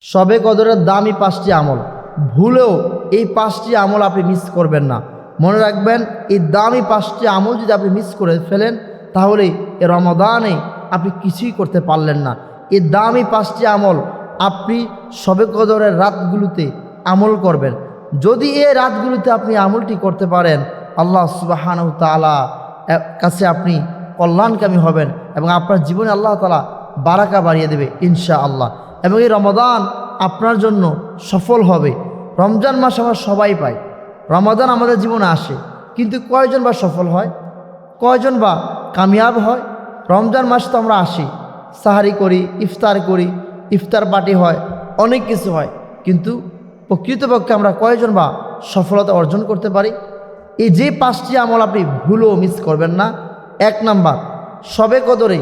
শবে কদরের দামি 5টি আমল, ভুলেও এই 5টি আমল আপনি মিস করবেন না। মনে রাখবেন, এই দামি 5টি আমল যদি আপনি মিস করে ফেলেন তাহলে এ রমাদানে আপনি কিছুই করতে পারলেন না। এই দামি 5টি আমল আপনি শবে কদরের রাতগুলোতে আমল করবেন। যদি এই রাতগুলোতে আপনি আমলটি করতে পারেন, আল্লাহ সুবহানাহু ওয়া তাআলা কাছে আপনি কল্যাণকামী হবেন এবং আপনার জীবনে আল্লাহ তাআলা বারাকা বাড়িয়ে দেবে ইনশাআল্লাহ। এবং এই রমাদান আপনার জন্য সফল হবে। রমজান মাস আমরা সবাই পাই, রমাদান আমাদের জীবনে আসে, কিন্তু কয়জন বা সফল হয়, কয়জন বা কামিয়াব হয়? রমজান মাস তো আমরা আসি, সাহারি করি, ইফতার করি, ইফতার পার্টি হয়, অনেক কিছু হয়, কিন্তু প্রকৃতপক্ষে আমরা কয়জন বা সফলতা অর্জন করতে পারি? এই যে 5টি আমল আপনি ভুলও মিস করবেন না। 1 নাম্বার, শবে কদরে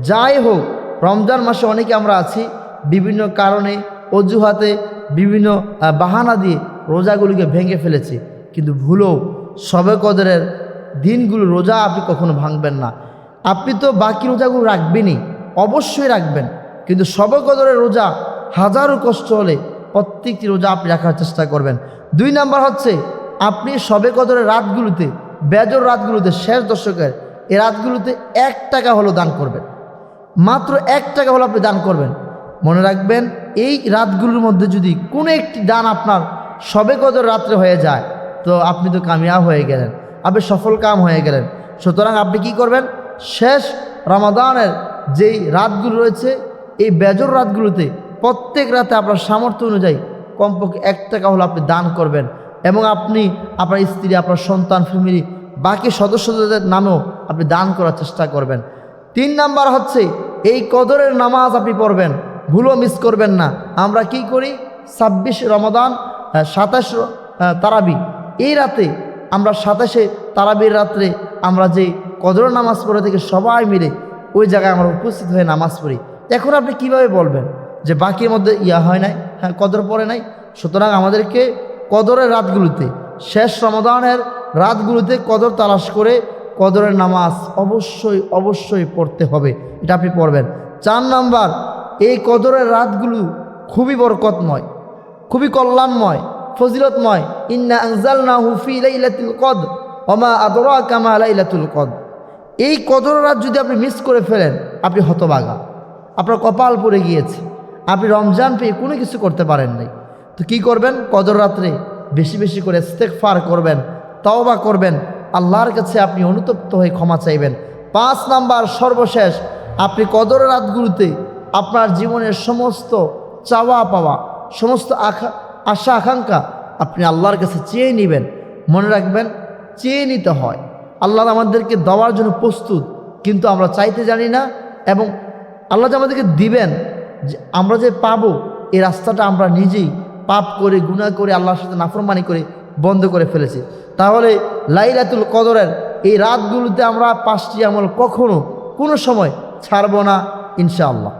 যাই হোক, রমজান মাসে অনেকে আমরা আছি বিভিন্ন কারণে, অজুহাতে, বিভিন্ন বাহানা দিয়ে রোজাগুলিকে ভেঙে ফেলেছি, কিন্তু ভুলও শবে কদরের দিনগুলো রোজা আপনি কখনো ভাঙবেন না। আপনি তো বাকি রোজাগুলো রাখবেনই, অবশ্যই রাখবেন, কিন্তু শবে কদরের রোজা হাজারো কষ্ট হলে প্রত্যেকটি রোজা আপনি রাখার চেষ্টা করবেন। 2 নাম্বার হচ্ছে, আপনি শবে কদরের রাতগুলোতে, বেজর রাতগুলোতে, শেষ দশকের এই রাতগুলোতে 1 টাকা হলো দান করবেন, মাত্র 1 টাকা হলো আপনি দান করবেন। মনে রাখবেন, এই রাতগুলোর মধ্যে যদি কোনো একটি দান আপনার শবে কদর রাত্রে হয়ে যায় তো আপনি তো কামিয়াব হয়ে গেলেন, আপনি সফল কাম হয়ে গেলেন। সুতরাং আপনি কি করবেন, শেষ রমাদানের যেই রাতগুলো রয়েছে এই বেজর রাতগুলোতে প্রত্যেক রাতে আপনার সামর্থ্য অনুযায়ী কমপক্ষে 1 টাকা হলো আপনি দান করবেন, এবং আপনি আপনার স্ত্রী, আপনার সন্তান, ফ্যামিলি, বাকি সদস্যদের নামেও আপনি দান করার চেষ্টা করবেন। 3 নাম্বার হচ্ছে, এই কদরের নামাজ আপনি পড়বেন, ভুলও মিস করবেন না। আমরা কি করি, 26 রমাদান, 27 তারাবি, এই রাতে আমরা 27 তারাবির রাত্রে আমরা যে কদরের নামাজ পড়ে থেকে সবাই মিলে ওই জায়গায় আমরা উপস্থিত হয়ে নামাজ পড়ি। এখন আপনি কিভাবে বলবেন যে বাকির মধ্যে হয় নাই, কদর পড়ে নাই? সুতরাং আমাদেরকে কদরের রাতগুলোতে, শেষ রমাদানের রাতগুলোতে কদর তালাশ করে কদরের নামাজ অবশ্যই অবশ্যই পড়তে হবে, এটা আপনি পড়বেন। 4 নাম্বার, এই কদরের রাতগুলো খুবই বরকতময়, খুবই কল্যাণময়, ফজিলতময়। ইন্না আনজালনাহু ফি লাইলাতুল কদর ওয়া মা আদরাকা মা লাইলাতুল কদর। এই কদরের রাত যদি আপনি মিস করে ফেলেন, আপনি হতভাগা, আপনার কপাল পড়ে গিয়েছে, আপনি রমজান পেয়ে কোনো কিছু করতে পারেন নাই। তো কি করবেন, কদর রাত্রে বেশি বেশি করে ইস্তেগফার করবেন, তওবা করবেন, আল্লাহর কাছে আপনি অনুতপ্ত হয়ে ক্ষমা চাইবেন। 5 নাম্বার, সর্বশেষ, আপনি কদরের রাতগুলোতে আপনার জীবনের সমস্ত চাওয়া পাওয়া, সমস্ত আশা আকাঙ্ক্ষা আপনি আল্লাহর কাছে চেয়ে নেবেন। মনে রাখবেন, চেয়ে নিতে হয়, আল্লাহ আমাদেরকে দেওয়ার জন্য প্রস্তুত, কিন্তু আমরা চাইতে জানি না, এবং আল্লাহ যে আমাদেরকে দিবেন, যে আমরা যে পাবো, এই রাস্তাটা আমরা নিজেই পাপ করে, গুনাহ করে, আল্লাহর সাথে নাফরমানি করে বন্ধ করে ফেলেছি। তাহলে লাইলাতুল কদরের এই রাতগুলোতে আমরা 5টি আমল কখনো কোনো সময় ছাড়বো না ইনশাআল্লাহ।